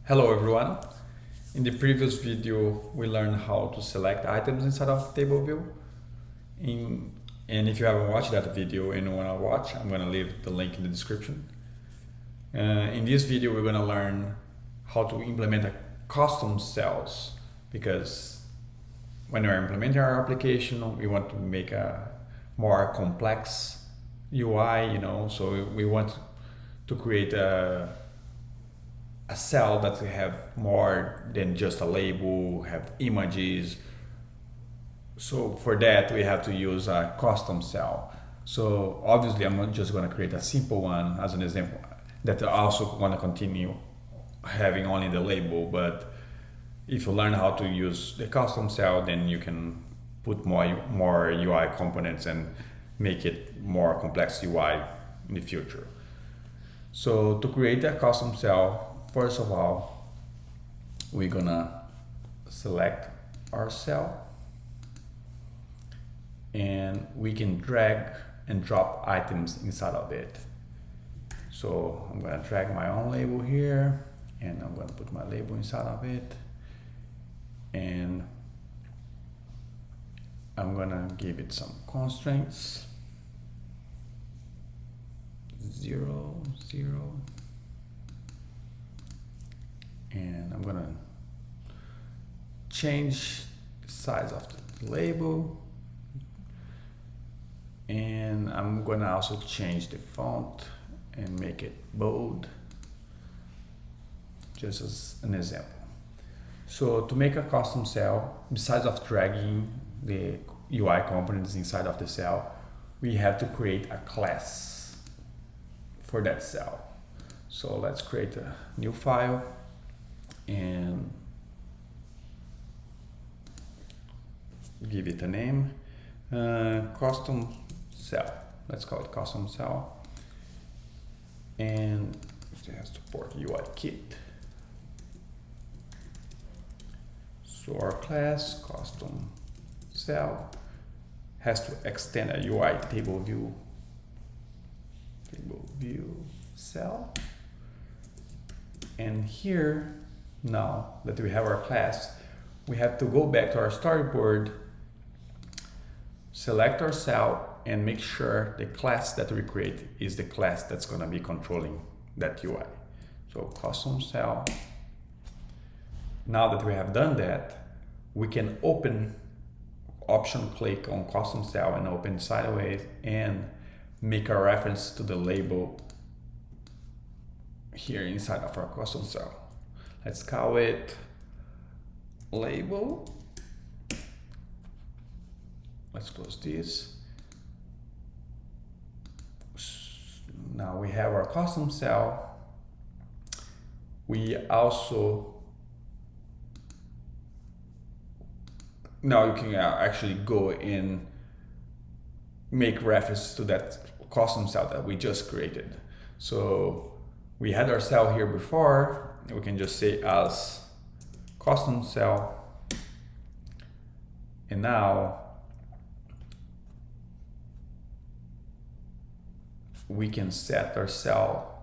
Hello everyone. In the previous video we learned how to select items inside of TableView. And if you haven't watched that video and you want to watch, I'm going to leave the link in the description. In this video we're going to learn how to implement a custom cells, because when we're implementing our application we want to make a more complex UI, so we want to create a cell that have more than just a label, have images. So for that we have to use a custom cell. So obviously I'm not just going to create a simple one as an example that I also want to continue having only the label, but if you learn how to use the custom cell, then you can put more UI components and make it more complex UI in the future. So to create a custom cell, first of all, we're gonna select our cell and we can drag and drop items inside of it. So I'm gonna drag my own label here and I'm gonna put my label inside of it, and I'm gonna give it some constraints, 0, 0. And I'm gonna change the size of the label, and I'm gonna also change the font and make it bold, just as an example. So to make a custom cell, besides of dragging the UI components inside of the cell, we have to create a class for that cell. So let's create a new file and give it a name, custom cell. Let's call it custom cell, and it has to support UIKit. So our class custom cell has to extend a UITableView cell, and here, now that we have our class, we have to go back to our storyboard, select our cell, and make sure the class that we create is the class that's going to be controlling that UI. So custom cell. Now that we have done that, we can click on custom cell and open sideways and make a reference to the label here inside of our custom cell. Let's call it label. Let's close this. Now we have our custom cell. We also, now you can actually go and make reference to that custom cell that we just created. So we had our cell here before, we can just say as custom cell, and now we can set our cell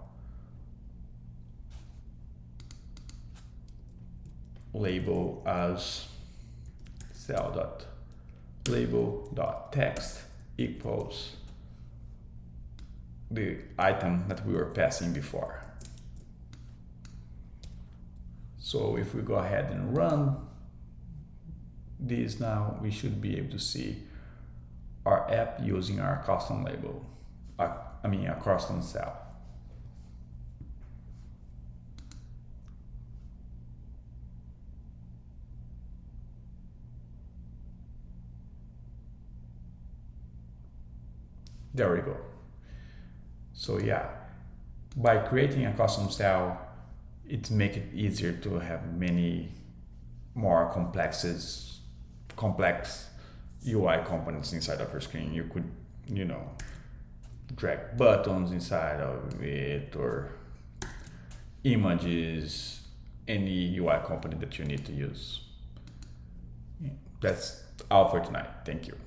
label as cell.label.text equals the item that we were passing before. So if we go ahead and run this now, we should be able to see our app using our custom label, a custom cell. There we go. So yeah, by creating a custom cell, it makes it easier to have many more complex UI components inside of your screen. You could, drag buttons inside of it, or images, any UI component that you need to use. That's all for tonight. Thank you.